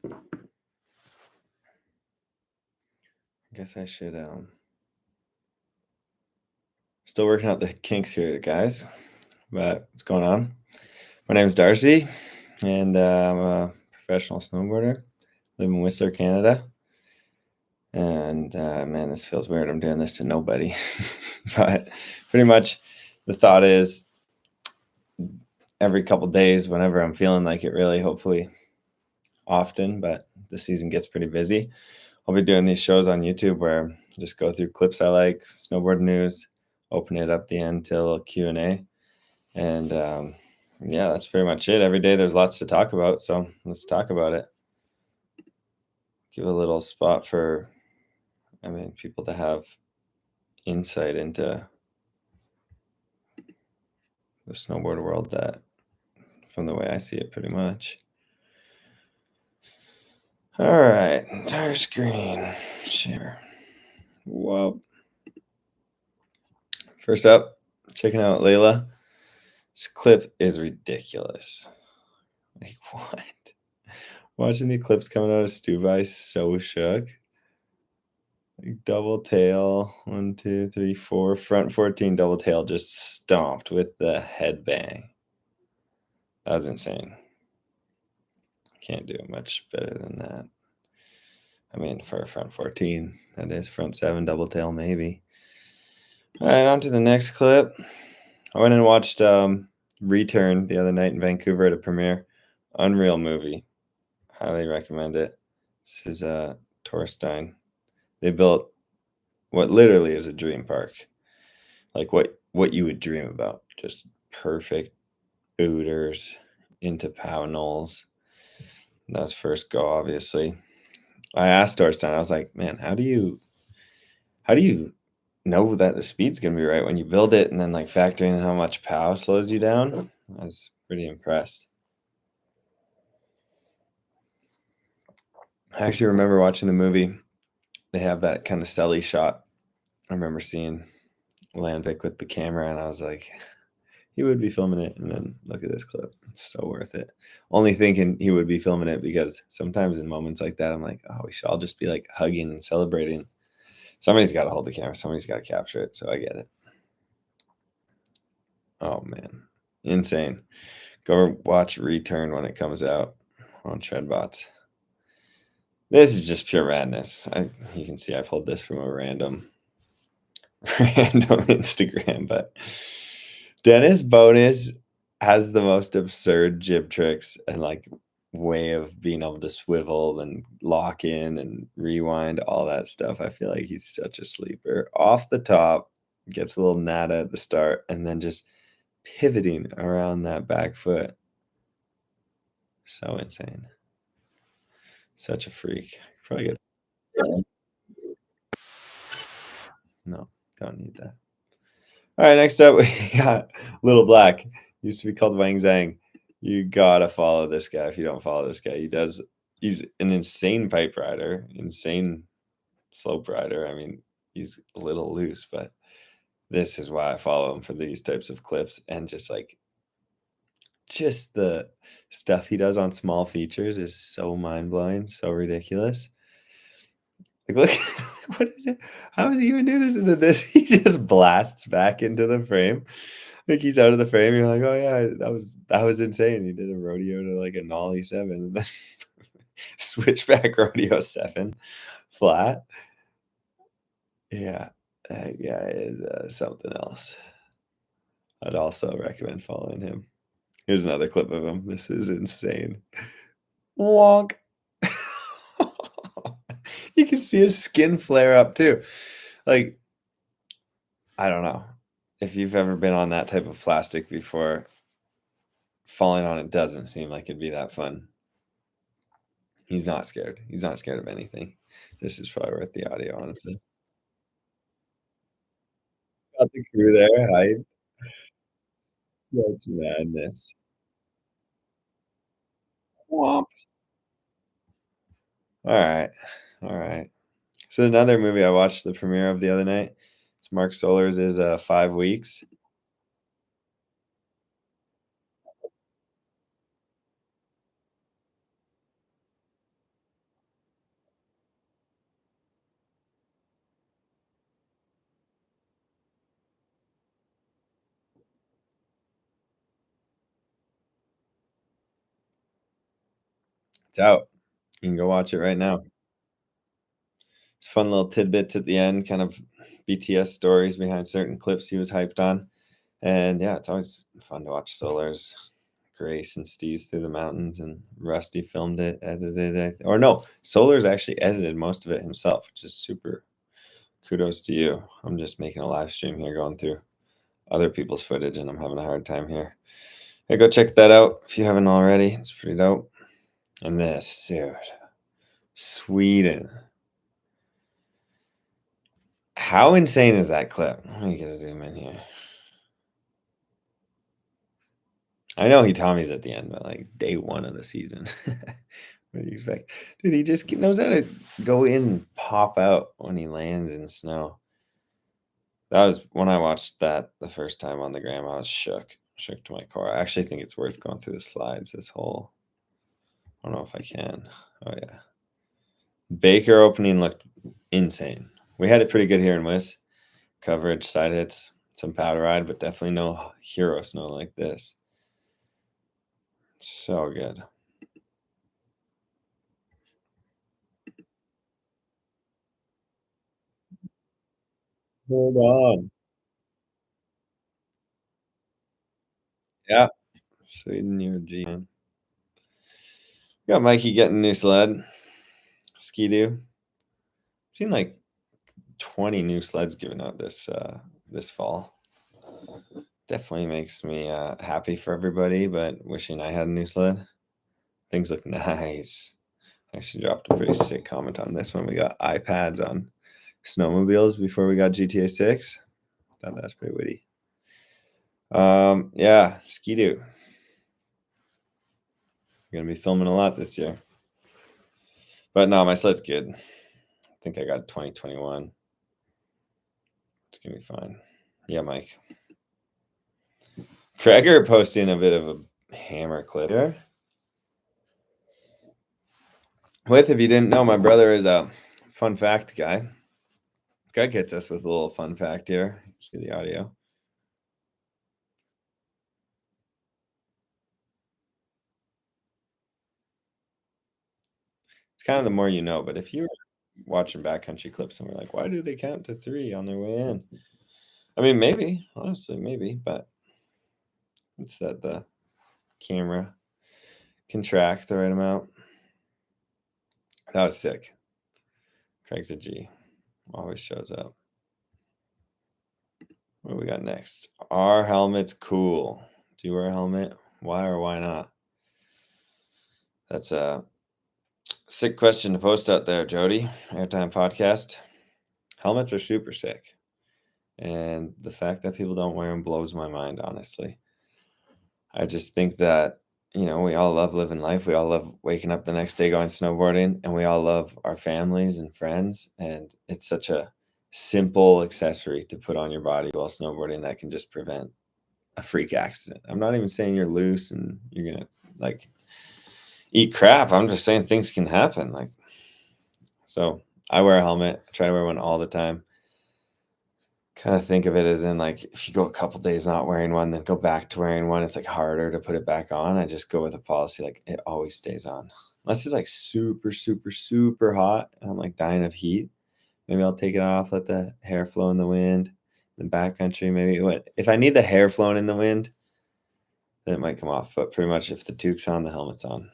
I guess I should still working out the kinks here, guys. But what's going on? My name's Darcy, and I'm a professional snowboarder. Live in Whistler, Canada. And man, this feels weird. I'm doing this to nobody. But pretty much the thought is every couple days, whenever I'm feeling like it, really, hopefully often, but the season gets pretty busy. I'll be doing these shows on YouTube where I just go through clips I like, snowboard news, open it up the end to a little Q&A. And yeah, that's pretty much it. Every day there's lots to talk about, so let's talk about it. Give a little spot for, people to have insight into the snowboard world that, from the way I see it, pretty much. All right, entire screen share. Whoa. First up, checking out Layla. This clip is ridiculous. Like, what? Watching the clips coming out of Stubai, so shook. Like, double tail, 1, 2, 3, 4, front 14 double tail just stomped with the head bang. That was insane. Can't do it much better than that. I mean, for a front 14, that is front 7 double tail, maybe. All right, on to the next clip. I went and watched Return the other night in Vancouver at a premiere. Unreal movie. Highly recommend it. This is Torstein. They built what literally is a dream park. Like what you would dream about. Just perfect booters into Pownals. That was first go, obviously. I asked Torstein, I was like, man, how do you know that the speed's gonna be right when you build it, and then like factoring in how much pow slows you down? I was pretty impressed. I actually remember watching the movie. They have that kind of celly shot. I remember seeing Landvik with the camera, and I was like, he would be filming it. And then look at this clip. So worth it. Only thinking he would be filming it because sometimes in moments like that, I'm like, oh, we should all just be like hugging and celebrating. Somebody's got to hold the camera. Somebody's got to capture it. So I get it. Oh, man. Insane. Go watch Return when it comes out on Treadbots. This is just pure madness. You can see I pulled this from a random Instagram, but Dennis Bonus has the most absurd jib tricks and like way of being able to swivel and lock in and rewind, all that stuff. I feel like he's such a sleeper. Off the top, gets a little nada at the start, and then just pivoting around that back foot. So insane. Such a freak. Probably get no, don't need that. All right, next up we got Little Black. Used to be called Wang Zhang. You gotta follow this guy if you don't follow this guy. He's an insane pipe rider, insane slope rider. I mean, he's a little loose, but this is why I follow him, for these types of clips, and just the stuff he does on small features is so mind-blowing, so ridiculous. Like, look, what is it? How does he even do this? And then this, he just blasts back into the frame. Like, he's out of the frame. You're like, oh yeah, that was insane. He did a rodeo to like a nollie 7, and then switchback rodeo 7 flat. Yeah, that guy is something else. I'd also recommend following him. Here's another clip of him. This is insane. Wonk. You can see his skin flare up too. Like, I don't know if you've ever been on that type of plastic before. Falling on it doesn't seem like it'd be that fun. He's not scared. He's not scared of anything. This is probably worth the audio, honestly. Got the crew there. Hi. Such madness. Womp. All right. All right. So another movie I watched the premiere of the other night. It's Mark Solers' is 5 Weeks. It's out. You can go watch it right now. It's fun little tidbits at the end, kind of BTS stories behind certain clips he was hyped on. And yeah, it's always fun to watch Solar's Grace and Steez through the mountains, and Rusty filmed it, edited it. Or no, Solar's actually edited most of it himself, which is super kudos to you. I'm just making a live stream here going through other people's footage, and I'm having a hard time here. Hey, go check that out if you haven't already. It's pretty dope. And this, dude, Sweden. How insane is that clip? Let me get a zoom in here. I know he Tommy's at the end, but like day one of the season. What do you expect? Dude, he just knows how to go in and pop out when he lands in snow. That was when I watched that the first time on the gram. I was shook to my core. I actually think it's worth going through the slides. This whole, I don't know if I can. Oh yeah, Baker opening looked insane. We had it pretty good here in Wiss. Coverage, side hits, some powder ride, but definitely no hero snow like this. So good. Hold on. Yeah. Sweden, you're a G, man. Got Mikey getting a new sled. Ski-Doo. Seen like 20 new sleds given out this fall. Definitely makes me happy for everybody, but wishing I had a new sled. Things look nice. I actually dropped a pretty sick comment on this when we got iPads on Snowmobiles before we got GTA 6. Thought that was pretty witty. Yeah, Ski-Doo. Gonna be filming a lot this year. But no, my sled's good. I think I got 2021. It's gonna be fine. Yeah, Mike. Kreger posting a bit of a hammer clip here. If you didn't know, my brother is a fun fact guy. Greg hits us with a little fun fact here. Cue the audio. It's kind of the more you know, but if you're watching backcountry clips and we're like, why do they count to 3 on their way in? I mean, maybe, honestly, maybe, but it's that the camera can track the right amount. That was sick. Craig's a G. Always shows up. What do we got next? Are helmets cool? Do you wear a helmet? Why or why not? That's a sick question to post out there, Jody. Airtime podcast. Helmets are super sick. And the fact that people don't wear them blows my mind, honestly. I just think that, we all love living life. We all love waking up the next day going snowboarding, and we all love our families and friends. And it's such a simple accessory to put on your body while snowboarding that can just prevent a freak accident. I'm not even saying you're loose and you're going to like eat crap. I'm just saying things can happen. So I wear a helmet. I try to wear one all the time. Kind of think of it as in like if you go a couple days not wearing one, then go back to wearing one, it's like harder to put it back on. I just go with a policy like it always stays on. Unless it's like super, super, super hot and I'm like dying of heat. Maybe I'll take it off, let the hair flow in the wind. In the backcountry, maybe if I need the hair flowing in the wind, then it might come off. But pretty much if the toque's on, the helmet's on.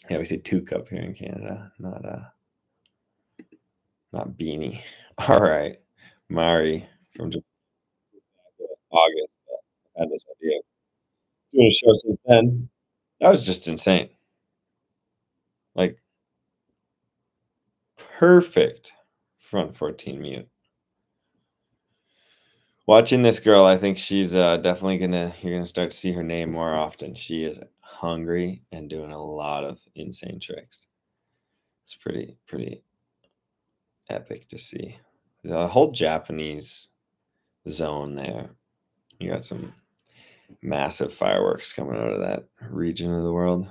Yeah, we say toque up here in Canada, not beanie. All right. Mari from August had this idea. Doing a show since then. That was just insane. Like perfect front 14 mute. Watching this girl, I think she's definitely you're gonna start to see her name more often. She is hungry and doing a lot of insane tricks. It's pretty epic to see. The whole Japanese zone there. You got some massive fireworks coming out of that region of the world.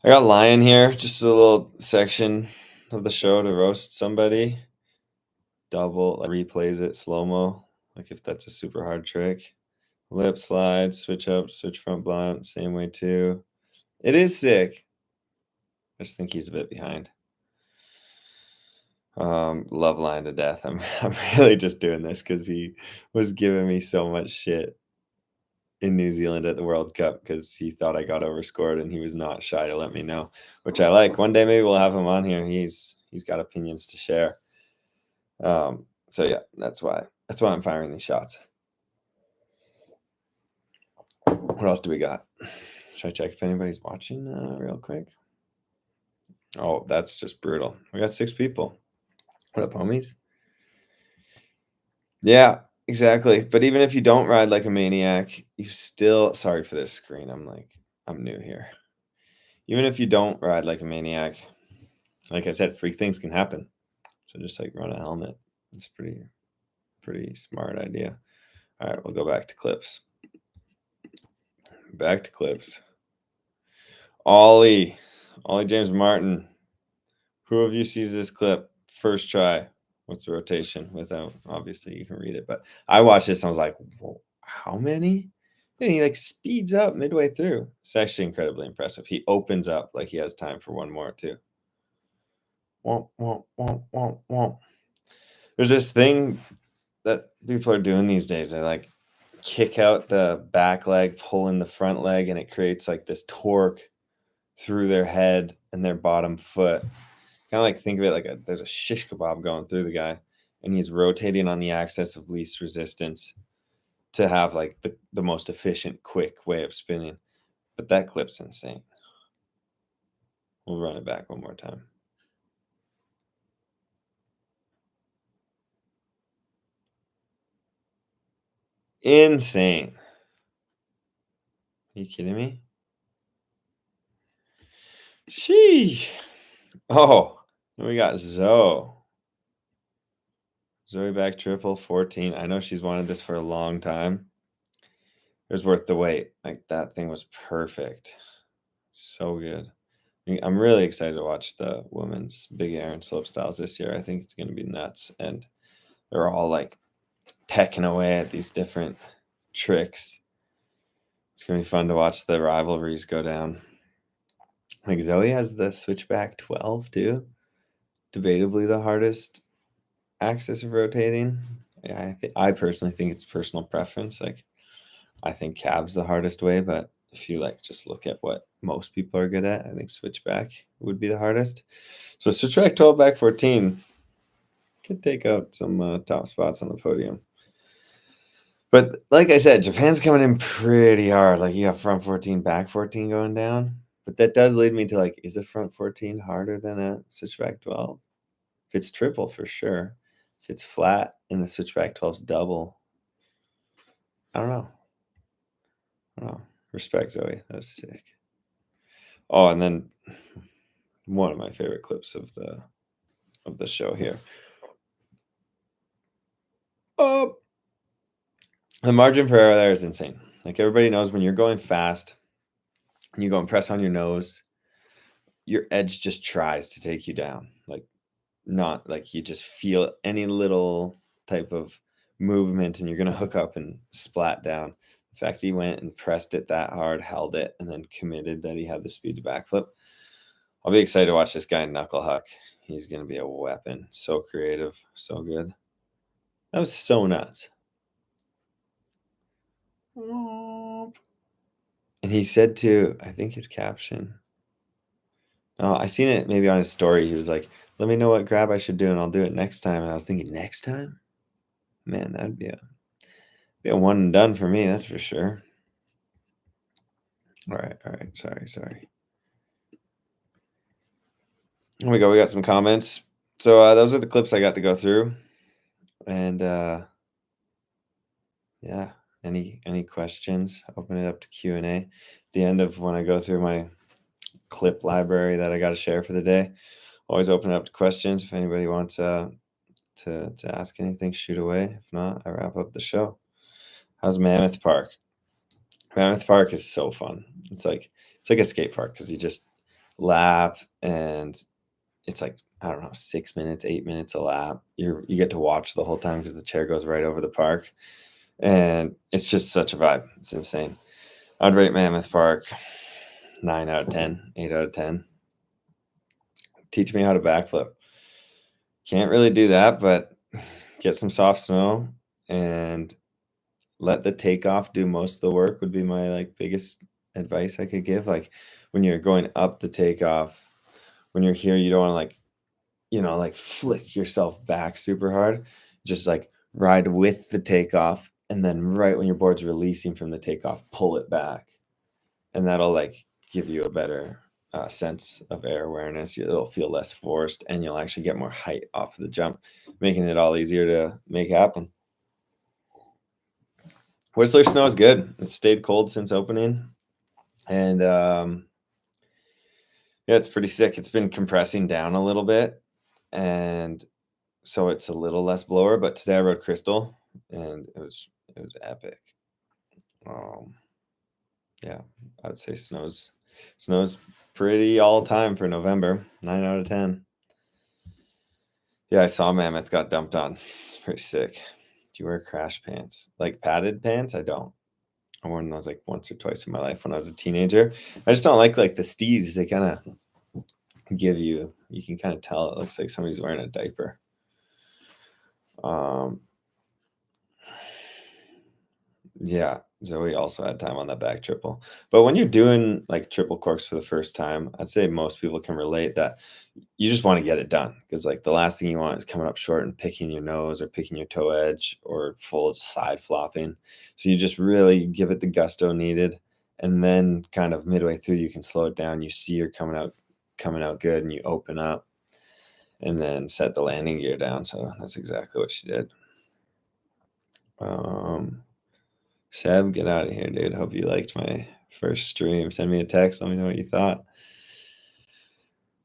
I got Lion here, just a little section of the show to roast somebody. Double replays it slow mo, like if that's a super hard trick. Lip slide, switch up, switch front blunt, same way too. It is sick. I just think he's a bit behind. Love line to death. I'm really just doing this because he was giving me so much shit in New Zealand at the World Cup because he thought I got overscored and he was not shy to let me know, which I like. One day maybe we'll have him on here. He's got opinions to share. So yeah, that's why I'm firing these shots. What else do we got? Should I check if anybody's watching real quick? Oh, that's just brutal. We got 6 people. What up, homies? Yeah, exactly. But even if you don't ride like a maniac, you still, sorry for this screen. I'm new here. Even if you don't ride like a maniac, like I said, freak things can happen. So just like run a helmet. It's pretty smart idea. All right, we'll go back to clips. Back to clips. Ollie James Martin. Who of you sees this clip first try? What's the rotation? Without, obviously you can read it, but I watched this and I was like, whoa, how many? And he like speeds up midway through. It's actually incredibly impressive. He opens up like he has time for one more too. Womp, womp, womp, womp, womp. There's this thing that people are doing these days. They like kick out the back leg, pull in the front leg, and it creates like this torque through their head and their bottom foot. Kind of like think of it like there's a shish kebab going through the guy, and he's rotating on the axis of least resistance to have like the most efficient, quick way of spinning. But that clip's insane. We'll run it back one more time. Insane. Are you kidding me? Sheesh. Oh, then we got Zoe back triple 14. I know she's wanted this for a long time. It was worth the wait. Like that thing was perfect. So good. I'm really excited to watch the women's big air and slope styles this year. I think it's going to be nuts. And they're all like pecking away at these different tricks. It's going to be fun to watch the rivalries go down. Like Zoe has the switchback 12 too. Debatably the hardest axis of rotating. Yeah, I personally think it's personal preference. Like I think cab's the hardest way, but if you like just look at what most people are good at, I think switchback would be the hardest. So switchback 12, back 14 could take out some top spots on the podium. But like I said, Japan's coming in pretty hard. Like you have front 14, back 14 going down. But that does lead me to like, is a front 14 harder than a switchback 12? If it's triple, for sure. If it's flat and the switchback 12's double, I don't know. Respect, Zoe. That was sick. Oh, and then one of my favorite clips of the show here. Oh, the margin for error there is insane. Like everybody knows when you're going fast and you go and press on your nose, your edge just tries to take you down. Like not like you just feel any little type of movement and you're going to hook up and splat down. The fact he went and pressed it that hard, held it, and then committed that he had the speed to backflip. I'll be excited to watch this guy knuckle huck. He's going to be a weapon. So creative, so good. That was so nuts. And he said to, I think his caption, oh, I seen it maybe on his story. He was like, let me know what grab I should do and I'll do it next time. And I was thinking, next time? Man, that'd be a one and done for me, that's for sure. All right. Sorry. Here we go. We got some comments. So those are the clips I got to go through. And yeah, any questions? Open it up to Q&A. At the end of when I go through my clip library that I got to share for the day, always open it up to questions. If anybody wants to ask anything, shoot away. If not, I wrap up the show. How's Mammoth Park? Mammoth Park is so fun. It's like a skate park because you just lap and it's like, I don't know, 6 minutes, 8 minutes a lap. You get to watch the whole time because the chair goes right over the park. And it's just such a vibe. It's insane. I'd rate Mammoth Park 9 out of 10, 8 out of 10. Teach me how to backflip. Can't really do that, but get some soft snow and let the takeoff do most of the work would be my like biggest advice I could give. Like when you're going up the takeoff, when you're here, you don't want to like, like flick yourself back super hard. Just like ride with the takeoff. And then right when your board's releasing from the takeoff, pull it back. And that'll like give you a better sense of air awareness. It'll feel less forced and you'll actually get more height off the jump, making it all easier to make happen. Whistler snow is good. It's stayed cold since opening. And yeah, it's pretty sick. It's been compressing down a little bit. And so it's a little less blower, but today I rode Crystal and it was epic. Yeah, I'd say snow's pretty all time for November. 9 out of 10. Yeah, I saw Mammoth got dumped on. It's pretty sick. Do you wear crash pants? Like padded pants? I don't. I wore those like once or twice in my life when I was a teenager. I just don't like the steves. They kind of give you can kind of tell it looks like somebody's wearing a diaper. Yeah, Zoe also had time on that back triple. But when you're doing like triple corks for the first time, I'd say most people can relate that you just want to get it done because like the last thing you want is coming up short and picking your nose or picking your toe edge or full side flopping. So you just really give it the gusto needed, and then kind of midway through you can slow it down. You see you're coming out good, and you open up, and then set the landing gear down. So that's exactly what she did. Seb, get out of here, dude. Hope you liked my first stream. Send me a text. Let me know what you thought.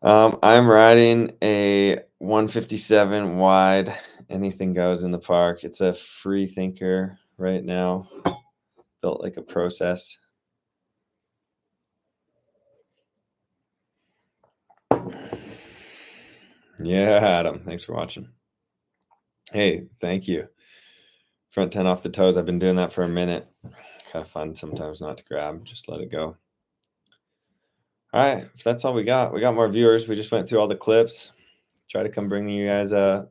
I'm riding a 157 wide. Anything goes in the park. It's a free thinker right now. Built like a process. Yeah, Adam. Thanks for watching. Hey, thank you. Front 10 off the toes. I've been doing that for a minute. Kind of fun sometimes not to grab. Just let it go. All right, if that's all we got more viewers. We just went through all the clips. Try to come bring you guys a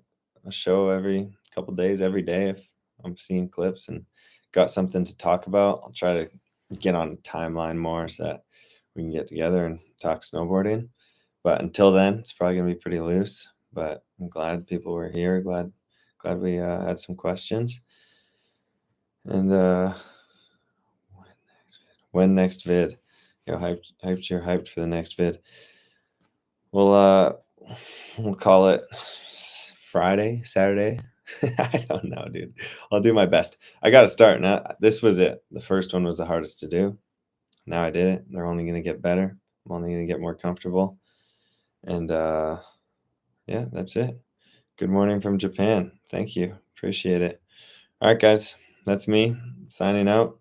show every couple days, every day if I'm seeing clips and got something to talk about. I'll try to get on a timeline more so that we can get together and talk snowboarding. But until then, it's probably gonna be pretty loose. But I'm glad people were here. Glad we had some questions. And when next vid? Hyped for the next vid. We'll call it Friday, Saturday. I don't know, dude. I'll do my best. I got to start now. This was it. The first one was the hardest to do. Now I did it. They're only going to get better. I'm only going to get more comfortable. And yeah, that's it. Good morning from Japan. Thank you. Appreciate it. All right, guys. That's me signing out.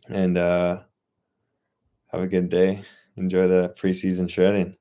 And have a good day. Enjoy the preseason shredding.